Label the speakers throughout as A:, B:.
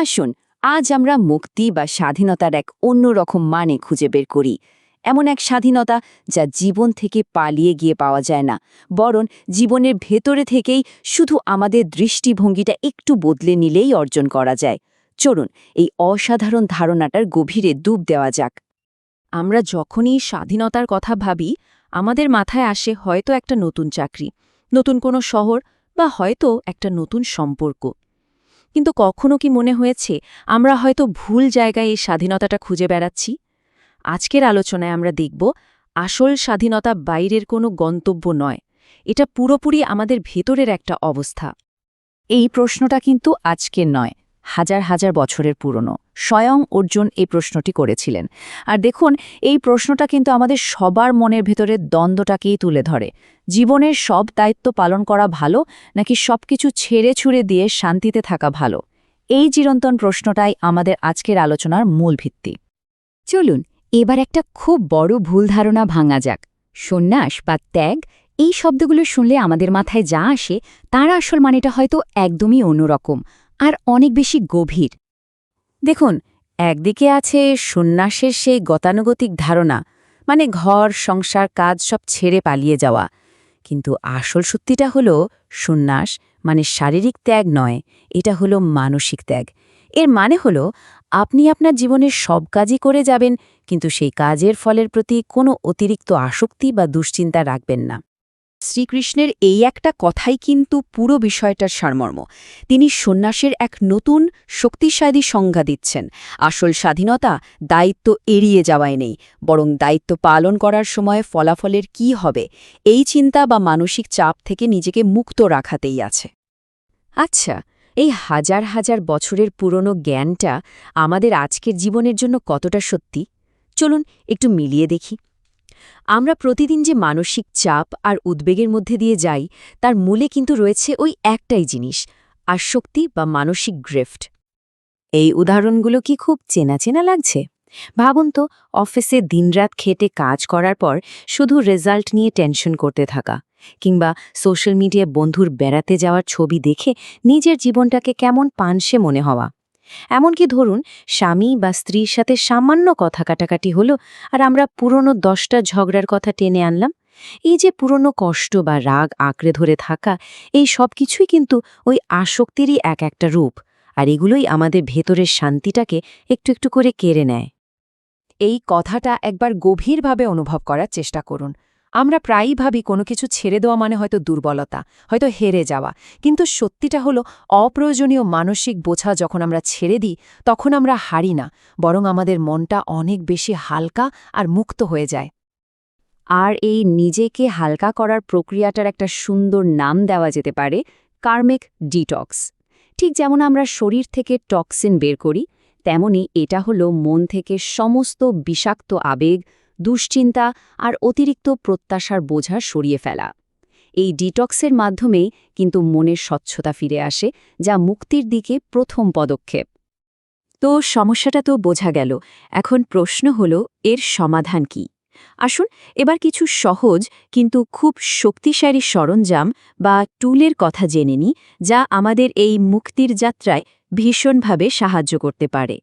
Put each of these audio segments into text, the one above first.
A: আসুন আজ আমরা মুক্তি বা স্বাধীনতার এক অন্যরকম মানে খুঁজে বের করি। এমন এক স্বাধীনতা যা জীবন থেকে পালিয়ে গিয়ে পাওয়া যায় না, বরং জীবনের ভেতরে থেকেই শুধু আমাদের দৃষ্টিভঙ্গিটা একটু বদলে নিলেই অর্জন করা যায়। চলুন এই অসাধারণ ধারণাটার গভীরে ডুব দেওয়া যাক। আমরা যখনই স্বাধীনতার কথা ভাবি, আমাদের মাথায় আসে হয়তো একটা নতুন চাকরি, নতুন কোনো শহর বা হয়তো একটা নতুন সম্পর্ক। কিন্তু কখনো কি মনে হয়েছে আমরা হয়তো ভুল জায়গায় এই স্বাধীনতাটা খুঁজে বেড়াচ্ছি? আজকের আলোচনায় আমরা দেখব আসল স্বাধীনতা বাইরের কোনো গন্তব্য নয়, এটা পুরোপুরি আমাদের ভেতরের একটা অবস্থা। এই প্রশ্নটা কিন্তু আজকের নয়, হাজার হাজার বছরের পুরনো। স্বয়ং অর্জুন এই প্রশ্নটি করেছিলেন। আর দেখুন, এই প্রশ্নটা কিন্তু আমাদের সবার মনের ভেতরের দ্বন্দ্বটাকেই তুলে ধরে। জীবনের সব দায়িত্ব পালন করা ভালো নাকি সবকিছু ছেড়ে ছুড়ে দিয়ে শান্তিতে থাকা ভালো? এই চিরন্তন প্রশ্নটাই আমাদের আজকের আলোচনার মূল ভিত্তি। চলুন এবার একটা খুব বড় ভুল ধারণা ভাঙা যাক। সন্ন্যাস বা ত্যাগ, এই শব্দগুলো শুনলে আমাদের মাথায় যা আসে তার আসল মানেটা হয়তো একদমই অন্যরকম আর অনেক বেশি গভীর। দেখুন, একদিকে আছে সন্ন্যাসের সেই গতানুগতিক ধারণা, মানে ঘর সংসার কাজ সব ছেড়ে পালিয়ে যাওয়া। কিন্তু আসল সত্যিটা হলো সন্ন্যাস মানে শারীরিক ত্যাগ নয়, এটা হলো মানসিক ত্যাগ। এর মানে হলো আপনি আপনার জীবনের সব কাজই করে যাবেন, কিন্তু সেই কাজের ফলের প্রতি কোনো অতিরিক্ত আসক্তি বা দুশ্চিন্তা রাখবেন না। শ্রীকৃষ্ণের এই একটা কথাই কিন্তু পুরো বিষয়টার সারমর্ম। তিনি সন্ন্যাসের এক নতুন শক্তিশালী সংজ্ঞা দিচ্ছেন। আসল স্বাধীনতা দায়িত্ব এড়িয়ে যাওয়াই নেই, বরং দায়িত্ব পালন করার সময় ফলাফলের কি হবে এই চিন্তা বা মানসিক চাপ থেকে নিজেকে মুক্ত রাখাতেই আছে। আচ্ছা, এই হাজার হাজার বছরের পুরনো জ্ঞানটা আমাদের আজকের জীবনের জন্য কতটা সত্যি? চলুন একটু মিলিয়ে দেখি। আমরা প্রতিদিন যে মানসিক চাপ আর উদ্বেগের মধ্যে দিয়ে যাই, তার মূলে কিন্তু রয়েছে ওই একটাই জিনিস, আসক্তি বা মানসিক ড্রিফট। এই উদাহরণগুলো কি খুব চেনা চেনা লাগছে? ভাবুন তো, অফিসে দিনরাত খেটে কাজ করার পর শুধু রেজাল্ট নিয়ে টেনশন করতে থাকা, কিংবা সোশ্যাল মিডিয়ায় বন্ধুর বেড়াতে যাওয়ার ছবি দেখে নিজের জীবনটাকে কেমন পানসে মনে হওয়া। এমনকি ধরুন, স্বামী বা স্ত্রীর সাথে সামান্য কথা কাটাকাটি হলো আর আমরা পুরনো 10টা ঝগড়ার কথা টেনে আনলাম। এই যে পুরনো কষ্ট বা রাগ আঁকড়ে ধরে থাকা, এই সব কিছুই কিন্তু ওই আসক্তিরই এক একটা রূপ, আর এগুলোই আমাদের ভেতরের শান্তিটাকে একটু একটু করে কেড়ে নেয়। এই কথাটা একবার গভীরভাবে অনুভব করার চেষ্টা করুন। আমরা প্রায়ই ভাবি কোনো কিছু ছেড়ে দেওয়া মানে হয়তো দুর্বলতা, হয়তো হেরে যাওয়া, কিন্তু সত্যিটা হলো অপ্রয়োজনীয় মানসিক বোঝা যখন আমরা ছেড়ে দিই, তখন আমরা হারি না, বরং আমাদের মনটা অনেক বেশি হালকা আর মুক্ত হয়ে যায়। আর এই নিজেকে হালকা করার প্রক্রিয়াটার একটা সুন্দর নাম দেওয়া যেতে পারে কার্মিক ডিটক্স। ঠিক যেমন আমরা শরীর থেকে টক্সিন বের করি, তেমনি এটা হলো মন থেকে সমস্ত বিষাক্ত আবেগ, দুশ্চিন্তা আর অতিরিক্ত প্রত্যাশার বোঝা সরিয়ে ফেলা। এই ডিটক্সের মাধ্যমেই কিন্তু মনের স্বচ্ছতা ফিরে আসে, যা মুক্তির দিকে প্রথম পদক্ষেপ। তো সমস্যাটা তো বোঝা গেল, এখন প্রশ্ন হলো এর সমাধান কি? আসুন এবার কিছু সহজ কিন্তু খুব শক্তিশালী সরঞ্জাম বা টুলের কথা জেনে নিই, যা আমাদের এই মুক্তির যাত্রায় ভীষণভাবে সাহায্য করতে পারে।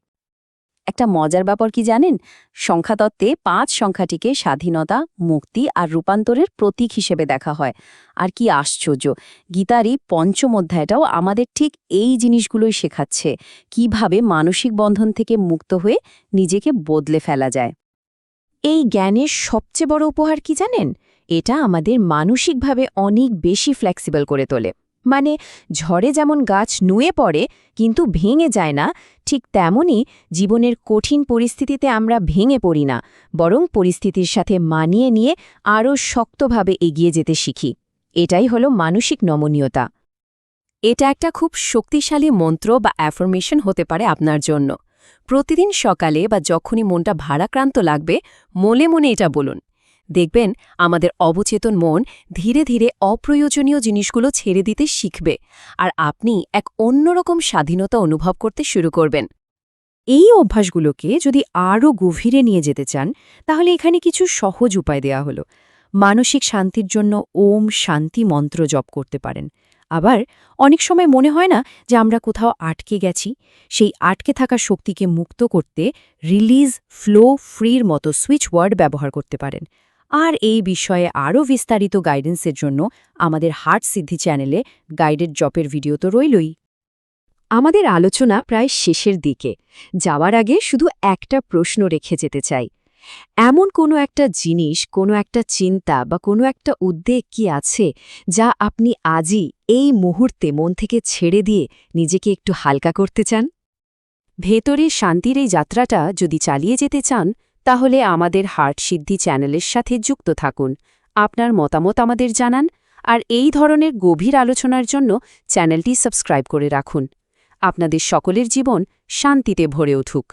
A: একটা মজার ব্যাপার কি জানেন? সংখ্যাতত্ত্বে 5 সংখ্যাটিকে স্বাধীনতা, মুক্তি আর রূপান্তরের প্রতীক হিসেবে দেখা হয়। আর কি আশ্চর্য, গীতারই 5ম অধ্যায়টাও আমাদের ঠিক এই জিনিসগুলোই শেখাচ্ছে, কিভাবে মানসিক বন্ধন থেকে মুক্ত হয়ে নিজেকে বদলে ফেলা যায়। এই জ্ঞানের সবচেয়ে বড় উপহার কি জানেন? এটা আমাদের মানসিকভাবে অনেক বেশি ফ্লেক্সিবল করে তোলে। মানে, ঝড়ে যেমন গাছ নুয়ে পড়ে কিন্তু ভেঙে যায় না, ঠিক তেমনি জীবনের কঠিন পরিস্থিতিতে আমরা ভেঙে পড়ি না, বরং পরিস্থিতির সাথে মানিয়ে নিয়ে আরও শক্তভাবে এগিয়ে যেতে শিখি। এটাই হলো মানসিক নমনীয়তা। এটা একটা খুব শক্তিশালী মন্ত্র বা অ্যাফার্মেশন হতে পারে আপনার জন্য। প্রতিদিন সকালে বা যখনই মনটা ভারাক্রান্ত লাগবে, মনে মনে এটা বলুন। দেখবেন আমাদের অবচেতন মন ধীরে ধীরে অপ্রয়োজনীয় জিনিসগুলো ছেড়ে দিতে শিখবে, আর আপনি এক অন্যরকম স্বাধীনতা অনুভব করতে শুরু করবেন। এই অভ্যাসগুলোকে যদি আরও গভীরে নিয়ে যেতে চান, তাহলে এখানে কিছু সহজ উপায় দেয়া হলো। মানসিক শান্তির জন্য ওম শান্তি মন্ত্র জপ করতে পারেন।
B: আবার অনেক সময় মনে হয় না যে আমরা কোথাও আটকে গেছি, সেই আটকে থাকা শক্তিকে মুক্ত করতে রিলিজ, ফ্লো, ফ্রির মতো সুইচ ওয়ার্ড ব্যবহার করতে পারেন। আর এই বিষয়ে আরও বিস্তারিত গাইডেন্সের জন্য আমাদের হার্ট সিদ্ধি চ্যানেলে গাইডেড জপের ভিডিও তো রইলই।
A: আমাদের আলোচনা প্রায় শেষের দিকে যাওয়ার আগে শুধু একটা প্রশ্ন রেখে যেতে চাই। এমন কোনো একটা জিনিস, কোনো একটা চিন্তা বা কোনো একটা উদ্বেগ কি আছে যা আপনি আজই এই মুহূর্তে মন থেকে ছেড়ে দিয়ে নিজেকে একটু হালকা করতে চান? ভেতরে শান্তির এই যাত্রাটা যদি চালিয়ে যেতে চান, তাহলে আমাদের হার্ট সিদ্ধি চ্যানেলের সাথে যুক্ত থাকুন। আপনার মতামত আমাদের জানান, আর এই ধরনের গভীর আলোচনার জন্য চ্যানেলটি সাবস্ক্রাইব করে রাখুন। আপনাদের সকলের জীবন শান্তিতে ভরে উঠুক।